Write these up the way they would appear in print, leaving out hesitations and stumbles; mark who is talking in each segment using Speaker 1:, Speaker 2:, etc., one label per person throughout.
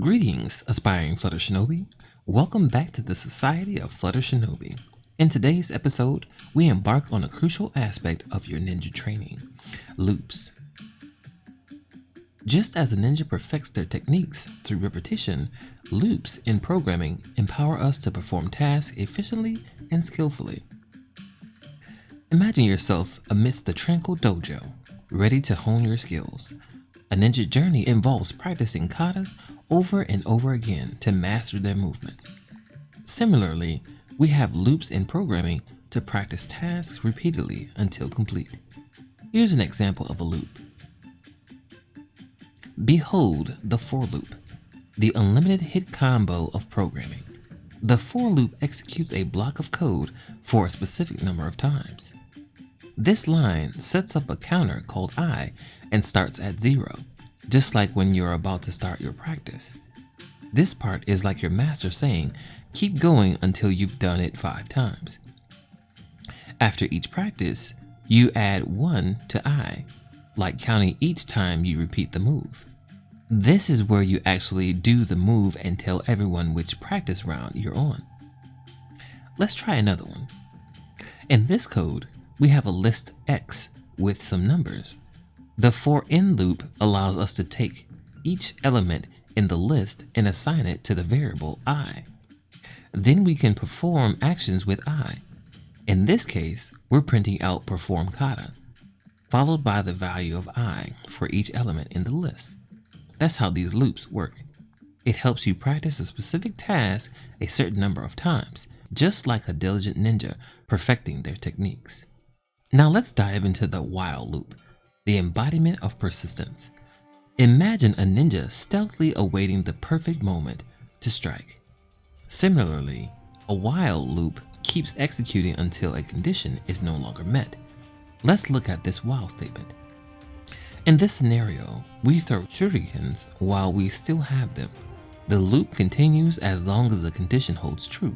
Speaker 1: Greetings, aspiring Flutter Shinobi. Welcome back to the Society of Flutter Shinobi. In today's episode, we embark on a crucial aspect of your ninja training, loops. Just as a ninja perfects their techniques through repetition, loops in programming empower us to perform tasks efficiently and skillfully. Imagine yourself amidst the tranquil dojo, ready to hone your skills. A ninja journey involves practicing katas over and over again to master their movements. Similarly, we have loops in programming to practice tasks repeatedly until complete. Here's an example of a loop. Behold the for loop, the unlimited hit combo of programming. The for loop executes a block of code for a specific number of times. This line sets up a counter called I and starts at 0, just like when you're about to start your practice. This part is like your master saying, keep going until you've done it 5 times. After each practice, you add 1 to I, like counting each time you repeat the move. This is where you actually do the move and tell everyone which practice round you're on. Let's try another one. In this code, we have a list X with some numbers. The for in loop allows us to take each element in the list and assign it to the variable I. Then we can perform actions with I. In this case, we're printing out perform kata, followed by the value of I for each element in the list. That's how these loops work. It helps you practice a specific task a certain number of times, just like a diligent ninja perfecting their techniques. Now let's dive into the while loop, the embodiment of persistence. Imagine a ninja stealthily awaiting the perfect moment to strike. Similarly, a while loop keeps executing until a condition is no longer met. Let's look at this while statement. In this scenario, we throw shurikens while we still have them. The loop continues as long as the condition holds true.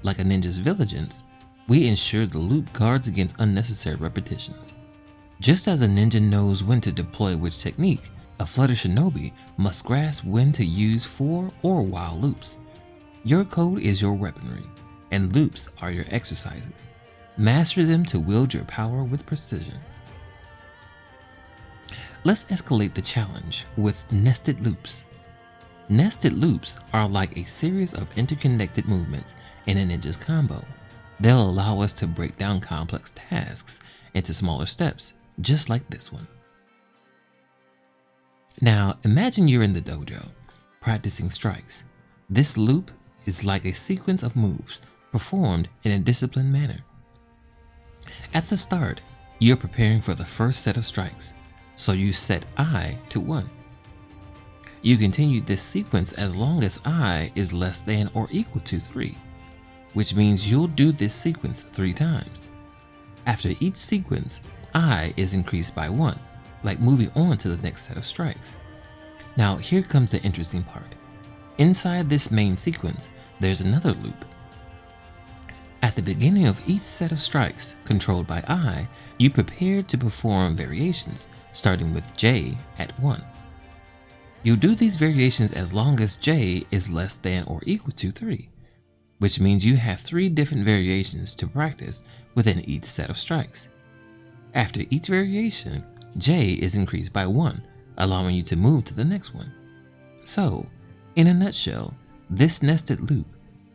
Speaker 1: Like a ninja's diligence, we ensure the loop guards against unnecessary repetitions. Just as a ninja knows when to deploy which technique, a Flutter Shinobi must grasp when to use for or while loops. Your code is your weaponry, and loops are your exercises. Master them to wield your power with precision. Let's escalate the challenge with nested loops. Nested loops are like a series of interconnected movements in a ninja's combo. They'll allow us to break down complex tasks into smaller steps, just like this one. Now, imagine you're in the dojo, practicing strikes. This loop is like a sequence of moves performed in a disciplined manner. At the start, you're preparing for the first set of strikes, so you set I to 1. You continue this sequence as long as I is less than or equal to 3, which means you'll do this sequence 3 times. After each sequence, I is increased by 1, like moving on to the next set of strikes. Now here comes the interesting part. Inside this main sequence, there's another loop. At the beginning of each set of strikes controlled by I, you prepare to perform variations, starting with J at 1. You'll do these variations as long as J is less than or equal to 3, which means you have 3 different variations to practice within each set of strikes. After each variation, J is increased by 1, allowing you to move to the next one. So, in a nutshell, this nested loop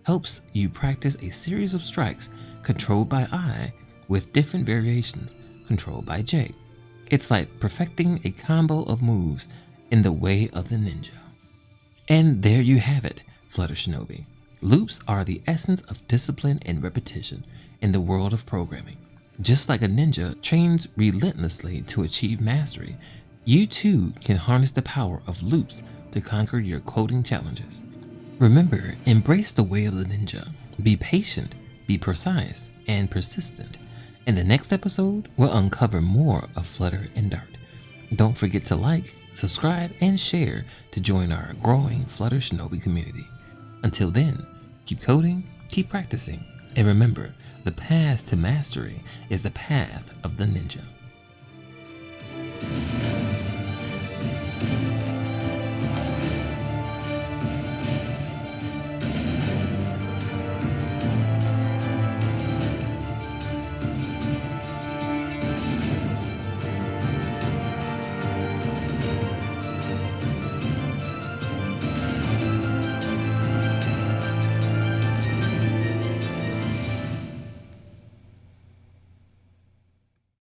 Speaker 1: helps you practice a series of strikes controlled by I with different variations controlled by J. It's like perfecting a combo of moves in the way of the ninja. And there you have it, Flutter Shinobi. Loops are the essence of discipline and repetition in the world of programming. Just like a ninja trains relentlessly to achieve mastery, you too can harness the power of loops to conquer your coding challenges. Remember, embrace the way of the ninja. Be patient, be precise, and persistent. In the next episode, we'll uncover more of Flutter and Dart. Don't forget to like, subscribe, and share to join our growing Flutter Shinobi community. Until then, keep coding, keep practicing, and remember, the path to mastery is the path of the ninja.